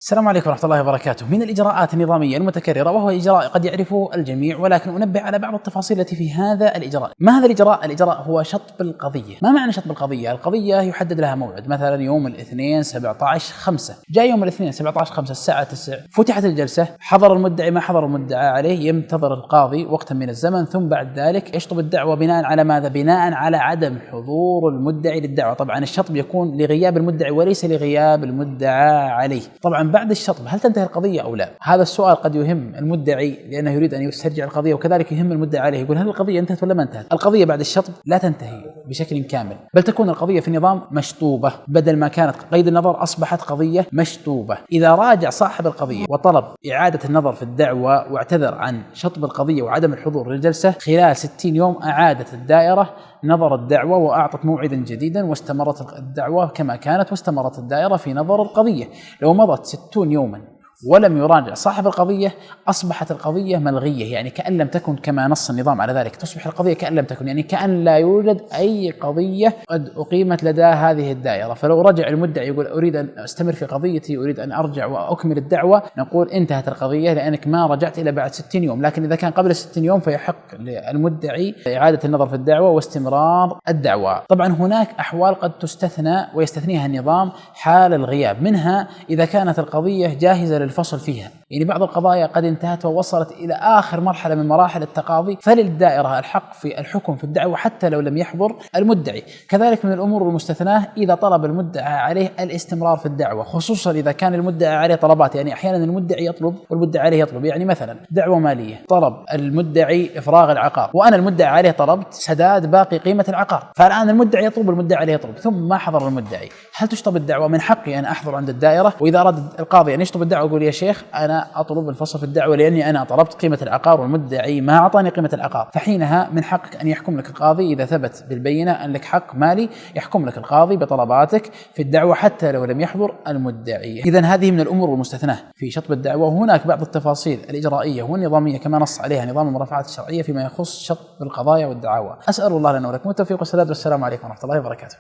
السلام عليكم ورحمة الله وبركاته. من الإجراءات النظامية المتكررة، وهو إجراء قد يعرفه الجميع، ولكن أنبه على بعض التفاصيل التي في هذا الإجراء. ما هذا الإجراء؟ الإجراء هو شطب القضية. ما معنى شطب القضية؟ القضية يحدد لها موعد، مثلا يوم الاثنين 17/5، جاء يوم الاثنين 17/5 الساعة 9، فتحت الجلسة، حضر المدعي ما حضر المدعى عليه، ينتظر القاضي وقتا من الزمن، ثم بعد ذلك يشطب الدعوة بناء على ماذا؟ بناء على عدم حضور المدعي للدعوة. طبعا الشطب يكون لغياب المدعي وليس لغياب المدعى عليه. طبعا بعد الشطب هل تنتهي القضية أو لا؟ هذا السؤال قد يهم المدعي لأنه يريد أن يسترجع القضية، وكذلك يهم المدعي عليه، يقول هل القضية انتهت ولا ما انتهت؟ القضية بعد الشطب لا تنتهي بشكل كامل، بل تكون القضية في نظام مشطوبة، بدل ما كانت قيد النظر أصبحت قضية مشطوبة. إذا راجع صاحب القضية وطلب إعادة النظر في الدعوة واعتذر عن شطب القضية وعدم الحضور للجلسة، خلال 60 يوم أعادت الدائرة نظر الدعوة وأعطت موعدا جديدا، واستمرت الدعوة كما كانت، واستمرت الدائرة في نظر القضية. لو مضت 60 يوما ولم يراجع صاحب القضية أصبحت القضية ملغية، يعني كأن لم تكن، كما نص النظام على ذلك، تصبح القضية كأن لم تكن، يعني كأن لا يوجد أي قضية قد أقيمت لدى هذه الدائرة. فلو رجع المدعي يقول أريد أن أستمر في قضيتي، أريد أن أرجع وأكمل الدعوة، نقول انتهت القضية لأنك ما رجعت إلى بعد 60 يوم. لكن إذا كان قبل 60 يوم فيحق للمدعي إعادة النظر في الدعوة واستمرار الدعوة. طبعا هناك أحوال قد تستثنى ويستثنيها النظام حال الغياب، منها إذا كانت القضية جاهزة للفصل فيها، يعني بعض القضايا قد انتهت ووصلت إلى آخر مرحلة من مراحل التقاضي، فللدائرة الحق في الحكم في الدعوة حتى لو لم يحضر المدعي. كذلك من الأمور المستثناة إذا طلب المدعى عليه الاستمرار في الدعوة، خصوصا إذا كان المدعى عليه طلبات، يعني أحيانا المدعي يطلب والمدعى عليه يطلب، يعني مثلا دعوة مالية طلب المدعي إفراغ العقار، وأنا المدعى عليه طلبت سداد باقي قيمة العقار، فالآن المدعي يطلب والمدعى عليه يطلب ثم ما حضر المدعي، هل تشطب الدعوة؟ من حقي أن أحضر عند الدائرة، وإذا أراد القاضي أن يشطب الدعوة يقول يا شيخ أنا أطلب الفصل في الدعوة لأني أنا طلبت قيمة العقار والمدعي ما أعطاني قيمة العقار، فحينها من حقك أن يحكم لك القاضي إذا ثبت بالبينة أن لك حق مالي، يحكم لك القاضي بطلباتك في الدعوة حتى لو لم يحضر المدعي. إذن هذه من الأمور المستثناة في شطب الدعوة. وهناك بعض التفاصيل الإجرائية والنظامية كما نص عليها نظام المرافعات الشرعية فيما يخص شطب القضايا والدعاوى. أسأل الله لنا ولكم التوفيق والسداد، والسلام عليكم ورحمة الله وبركاته.